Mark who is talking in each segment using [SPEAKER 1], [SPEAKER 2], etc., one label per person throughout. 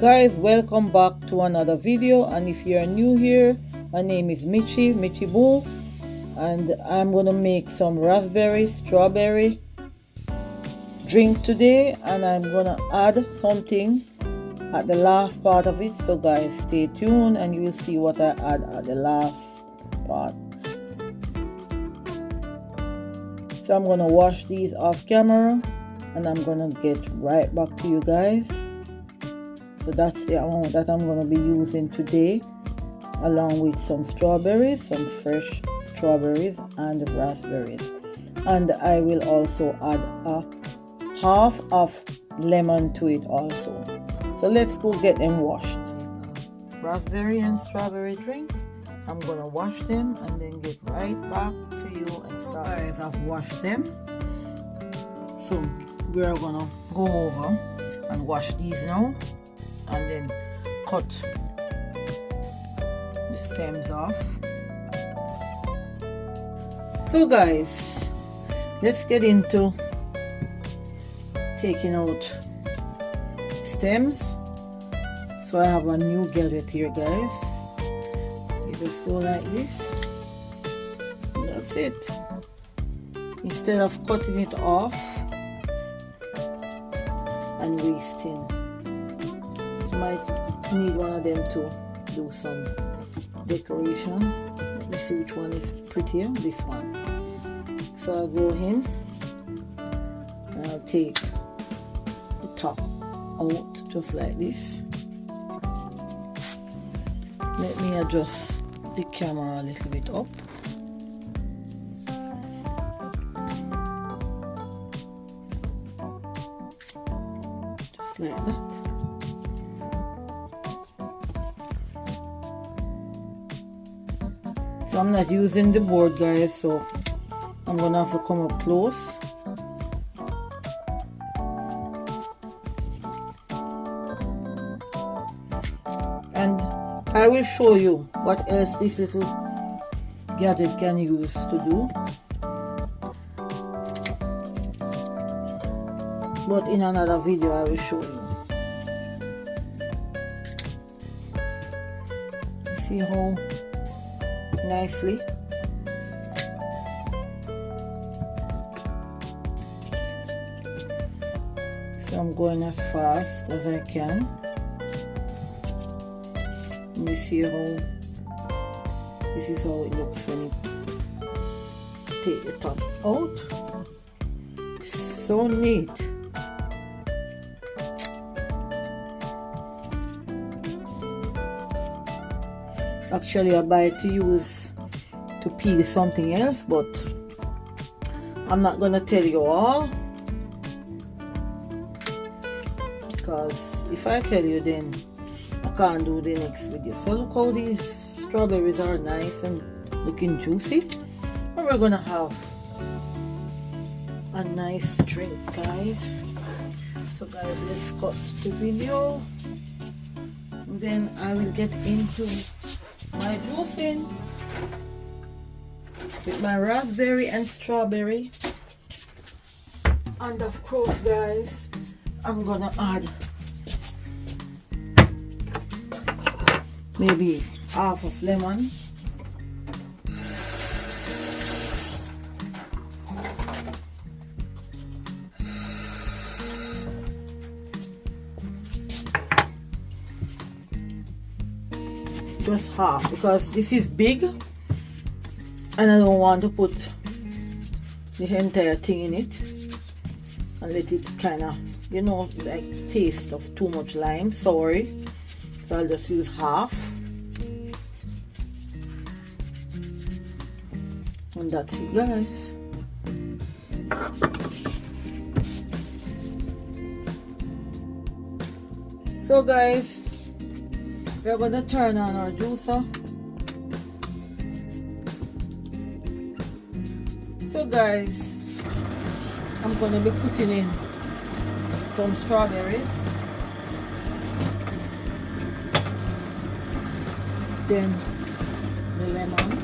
[SPEAKER 1] Guys, welcome back to another video, and if you are new here, my name is Michi Boo, and I'm gonna make some raspberry strawberry drink today, and I'm gonna add something at the last part of it. So guys, stay tuned and you will see what I add at the last part. So I'm gonna wash these off camera and I'm gonna get right back to you guys. So that's the amount that I'm going to be using today, along with some strawberries, some fresh strawberries and raspberries. And I will also add a half of lemon to it also. So let's go get them washed. Raspberry and strawberry drink. I'm going to wash them and then get right back to you and start. So guys, I've washed them. So we are going to go over and wash these now, and then cut the stems off. So guys, let's get into taking out stems. So I have a new gadget here, guys. You just go like this. That's it. Instead of cutting it off and wasting, might need one of them to do some decoration. Let me see which one is prettier. This one. So I'll go in and I'll take the top out just like this. Let me adjust the camera a little bit up. Just like that. So I'm not using the board, guys, so I'm gonna have to come up close. And I will show you what else this little gadget can use to do. But in another video I will show you. See how nicely. So I'm going as fast as I can. Let me see how this is how it looks when you take the top out. So neat. Actually I buy it to use to peel something else, but I'm not gonna tell you all, because if I tell you then I can't do the next video. So look how these strawberries are nice and looking juicy, and we're gonna have a nice drink, guys. So guys, let's cut the video and then I will get into my juicing with my raspberry and strawberry. And of course, guys, I'm gonna add maybe half of lemon. Just half, because this is big and I don't want to put the entire thing in it and let it kind of, you know, like taste of too much lime, sorry. So I'll just use half, and that's it, guys. So guys, we're gonna turn on our juicer. So guys, I'm gonna be putting in some strawberries, then the lemon,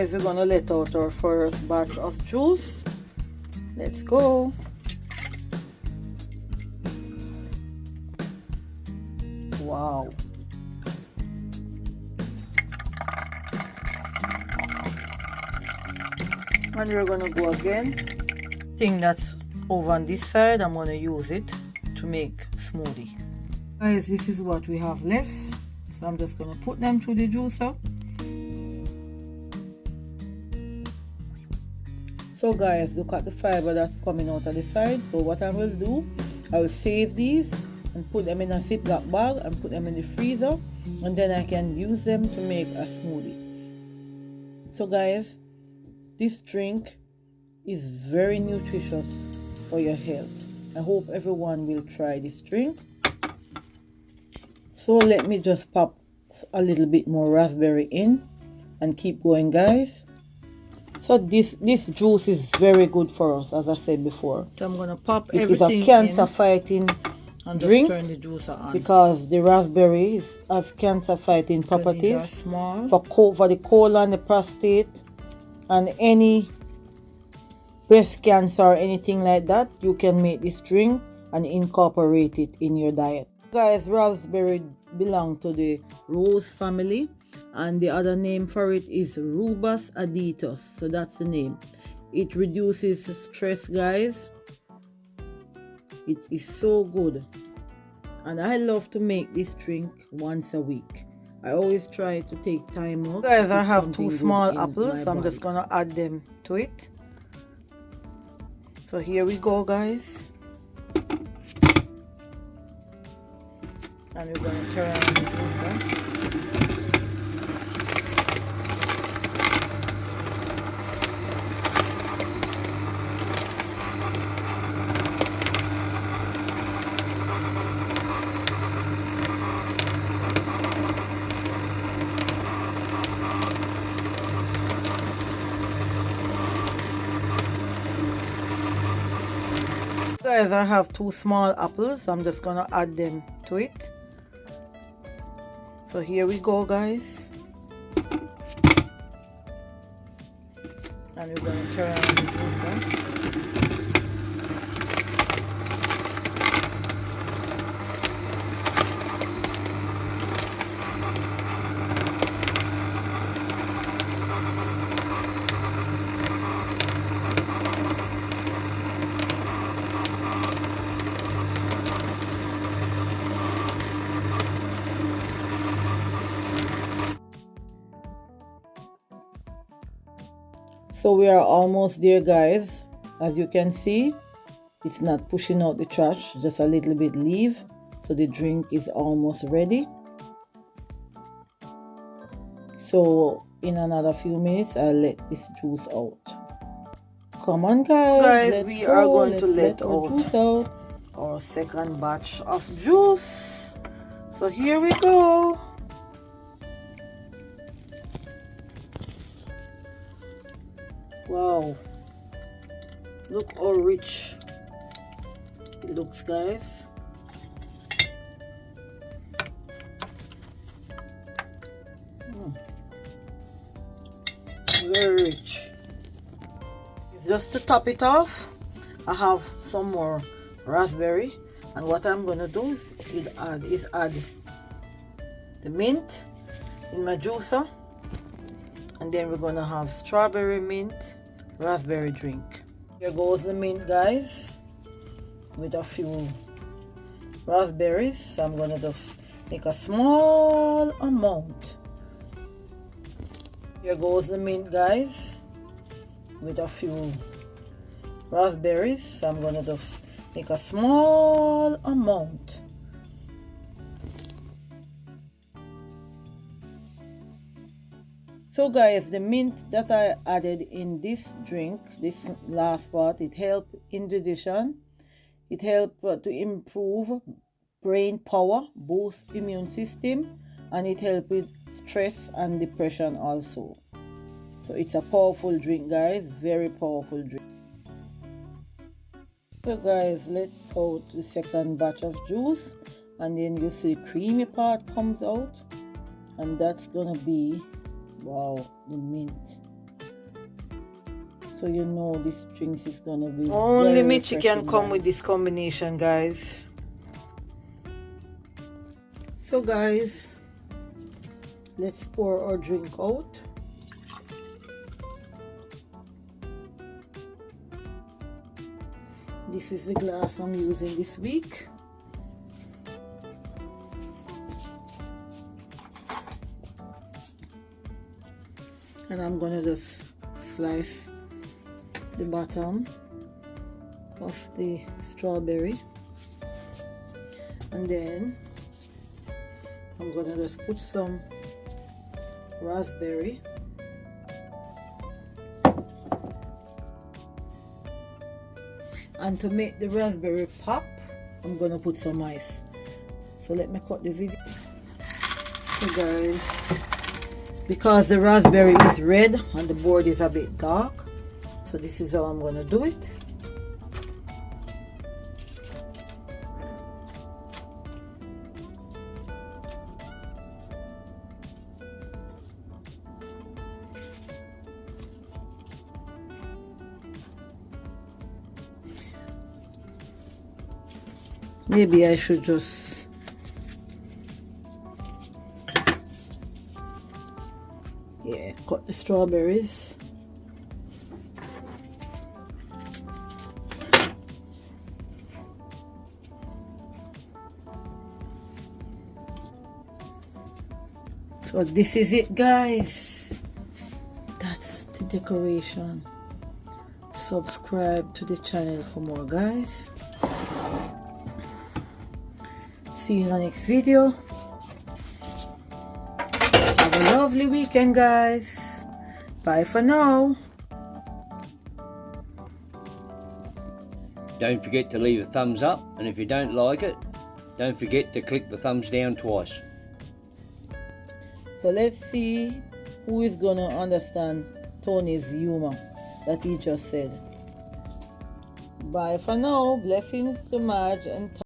[SPEAKER 1] Guys, we're gonna let out our first batch of juice. Let's go. Wow. And we're gonna go again. Thing that's over on this side, I'm gonna use it to make smoothie. Guys, this is what we have left. So I'm just gonna put them through the juicer. So guys, look at the fiber that's coming out of the side. So what I will do, I will save these and put them in a Ziploc bag and put them in the freezer, and then I can use them to make a smoothie. So guys, this drink is very nutritious for your health. I hope everyone will try this drink. So let me just pop a little bit more raspberry in and keep going, guys. So this juice is very good for us, as I said before. So I'm gonna pop everything in. It is a cancer fighting drink, turn the juicer on, because the raspberry has cancer fighting properties small. For the colon, the prostate, and any breast cancer or anything like that. You can make this drink and incorporate it in your diet. Guys, raspberry belong to the rose family, and the other name for it is Rubus aditus. So that's the name. It reduces stress, guys. It is so good, and I love to make this drink once a week. I always try to take time out. Guys, I have 2 small apples, so I'm just gonna add them to it. So here we go, guys. And we're going to turn on the juicer. Guys, I have 2 small apples, so I'm just going to add them to it. So here we go, guys. And we're going to turn on the juicer. So we are almost there, guys. As you can see, it's not pushing out the trash, just a little bit leave. So the drink is almost ready. So in another few minutes, I'll let this juice out. Come on, guys, we are going to let our juice out. Our second batch of juice. So here we go. Wow, look how rich it looks, guys. Very rich. Just to top it off, I have some more raspberry, and what I'm gonna do is add the mint in my juicer, and then we're gonna have strawberry mint raspberry drink. Here goes the mint, guys, with a few raspberries. So I'm gonna just make a small amount. Here goes the mint, guys, with a few raspberries. So I'm gonna just make a small amount. So guys, the mint that I added in this drink, this last part, it helped in digestion. It helped to improve brain power, boost immune system, and it helped with stress and depression also. So it's a powerful drink, guys, very powerful drink. So guys, let's pour the second batch of juice, and then you see the creamy part comes out, and that's gonna be, wow, the mint. So you know this drinks is gonna be
[SPEAKER 2] only
[SPEAKER 1] very
[SPEAKER 2] Michi can come
[SPEAKER 1] nice.
[SPEAKER 2] with this combination, guys. So guys, let's pour our drink out. This is the glass I'm using this week. And I'm gonna just slice the bottom of the strawberry, and then I'm gonna just put some raspberry, and to make the raspberry pop, I'm gonna put some ice. So let me cut the video. So guys, because the raspberry is red and the board is a bit dark, so this is how I'm gonna do it. Maybe I should just cut the strawberries. So this is it, guys. That's the decoration. Subscribe to the channel for more, guys. See you in the next video. Have a lovely weekend, guys. Bye for now.
[SPEAKER 3] Don't forget to leave a thumbs up, and if you don't like it, don't forget to click the thumbs down twice.
[SPEAKER 1] So let's see who is gonna understand Tony's humor that he just said. Bye for now. Blessings to Marge and Tom.